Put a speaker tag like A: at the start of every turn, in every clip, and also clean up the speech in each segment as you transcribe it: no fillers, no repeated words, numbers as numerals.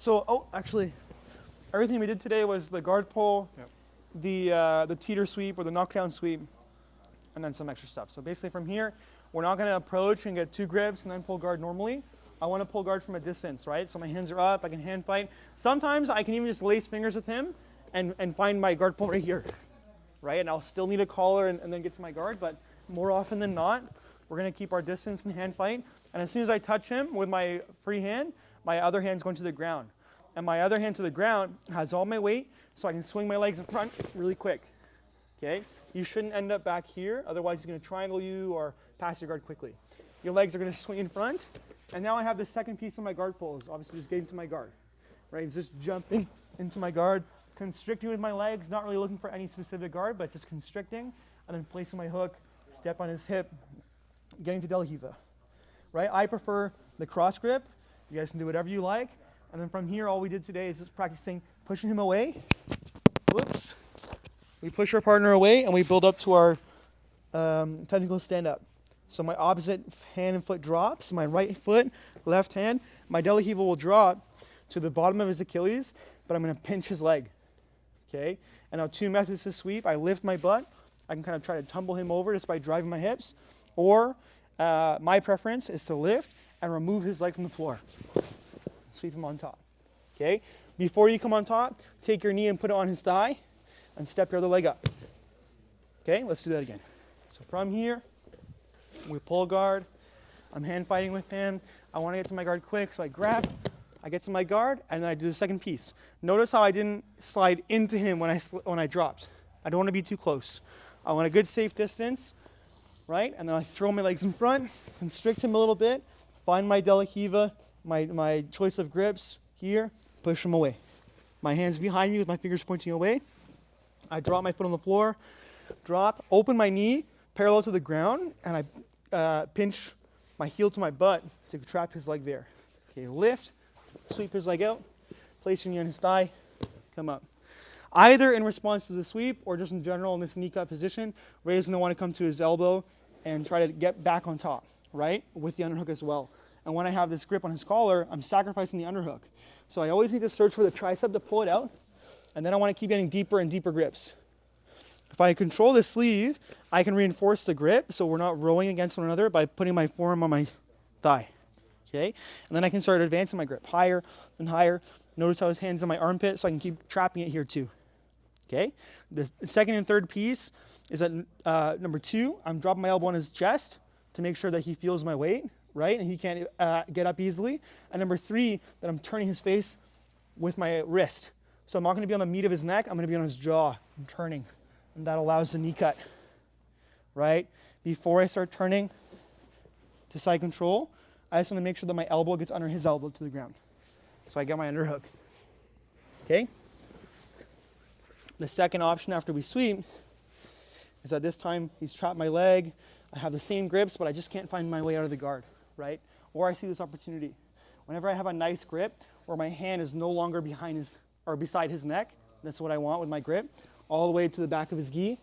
A: So, actually, everything we did today was the guard pull, the teeter sweep or the knockdown sweep, and then some extra stuff. So basically from here, we're not going to approach and get 2 grips and then pull guard normally. I want to pull guard from a distance, right? So my hands are up, I can hand fight. Sometimes I can even just lace fingers with him and find my guard pull right here, right? And I'll still need a collar and then get to my guard, but more often than not, we're going to keep our distance and hand fight. And as soon as I touch him with my free hand, my other hand's going to the ground. And my other hand to the ground has all my weight, so I can swing my legs in front really quick. Okay? You shouldn't end up back here, otherwise he's going to triangle you or pass your guard quickly. Your legs are going to swing in front, and now I have the second piece of my guard pulls, obviously just getting to my guard. Right? It's just jumping into my guard, constricting with my legs, not really looking for any specific guard, but just constricting, and then placing my hook, step on his hip, getting to DLR. Right? I prefer the cross grip. You guys can do whatever you like. And then from here, all we did today is just practicing pushing him away. Whoops. We push our partner away and we build up to our technical stand-up. So my opposite hand and foot drops. My right foot, left hand. My DLR will drop to the bottom of his Achilles, but I'm going to pinch his leg. Okay? And now 2 methods to sweep. I lift my butt. I can kind of try to tumble him over just by driving my hips. Or my preference is to lift and remove his leg from the floor. Sweep him on top. Okay? Before you come on top, take your knee and put it on his thigh and step your other leg up. Okay? Let's do that again. So from here, we pull guard. I'm hand fighting with him. I want to get to my guard quick, so I grab, I get to my guard, and then I do the second piece. Notice how I didn't slide into him when I dropped. I don't want to be too close. I want a good safe distance, right? And then I throw my legs in front, constrict him a little bit, find my DLR, my choice of grips here, push them away. My hands behind me with my fingers pointing away. I drop my foot on the floor, drop, open my knee parallel to the ground, and I pinch my heel to my butt to trap his leg there. Okay, lift, sweep his leg out, place your knee on his thigh, come up. Either in response to the sweep or just in general in this knee cut position, Ray's going to want to come to his elbow and try to get back on top, right, with the underhook as well. And when I have this grip on his collar, I'm sacrificing the underhook. So I always need to search for the tricep to pull it out, and then I want to keep getting deeper and deeper grips. If I control the sleeve, I can reinforce the grip so we're not rowing against one another by putting my forearm on my thigh. Okay? And then I can start advancing my grip higher and higher. Notice how his hand's in my armpit, so I can keep trapping it here too. Okay? The second and third piece is at number 2, I'm dropping my elbow on his chest to make sure that he feels my weight, right? And he can't get up easily. And number 3, that I'm turning his face with my wrist. So I'm not going to be on the meat of his neck, I'm going to be on his jaw. I'm turning. And that allows the knee cut, right? Before I start turning to side control, I just want to make sure that my elbow gets under his elbow to the ground. So I get my underhook. Okay? The second option after we sweep is that this time he's trapped my leg. I have the same grips, but I just can't find my way out of the guard, right? Or I see this opportunity. Whenever I have a nice grip where my hand is no longer behind his or beside his neck, that's what I want with my grip, all the way to the back of his gi.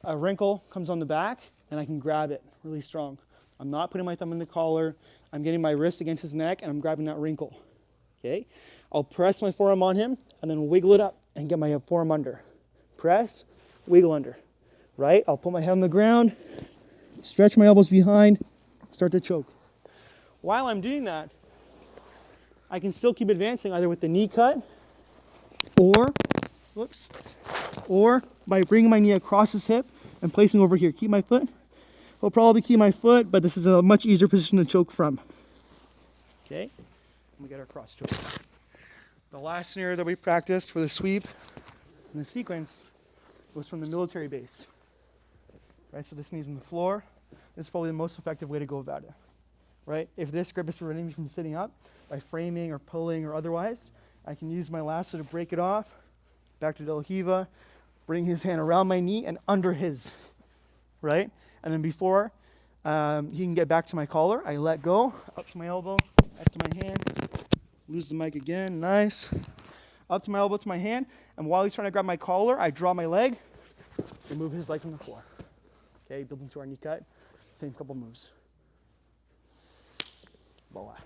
A: A wrinkle comes on the back, and I can grab it really strong. I'm not putting my thumb in the collar. I'm getting my wrist against his neck, and I'm grabbing that wrinkle. Okay? I'll press my forearm on him, and then wiggle it up and get my forearm under. Press, wiggle under. Right? I'll put my head on the ground, stretch my elbows behind, start to choke. While I'm doing that, I can still keep advancing either with the knee cut or by bringing my knee across his hip and placing over here. Keep my foot. I'll probably keep my foot, but this is a much easier position to choke from. Okay, we get our cross choke. The last scenario that we practiced for the sweep and the sequence was from the military base. Right, so this knee's on the floor. This is probably the most effective way to go about it. Right, if this grip is preventing me from sitting up by framing or pulling or otherwise, I can use my lasso to break it off. Back to DLR, bring his hand around my knee and under his, right? And then before he can get back to my collar, I let go, up to my elbow, up to my hand, lose the mic again, nice. Up to my elbow to my hand, and while he's trying to grab my collar, I draw my leg and move his leg from the floor. Okay, building to our knee cut, same couple moves. Voila.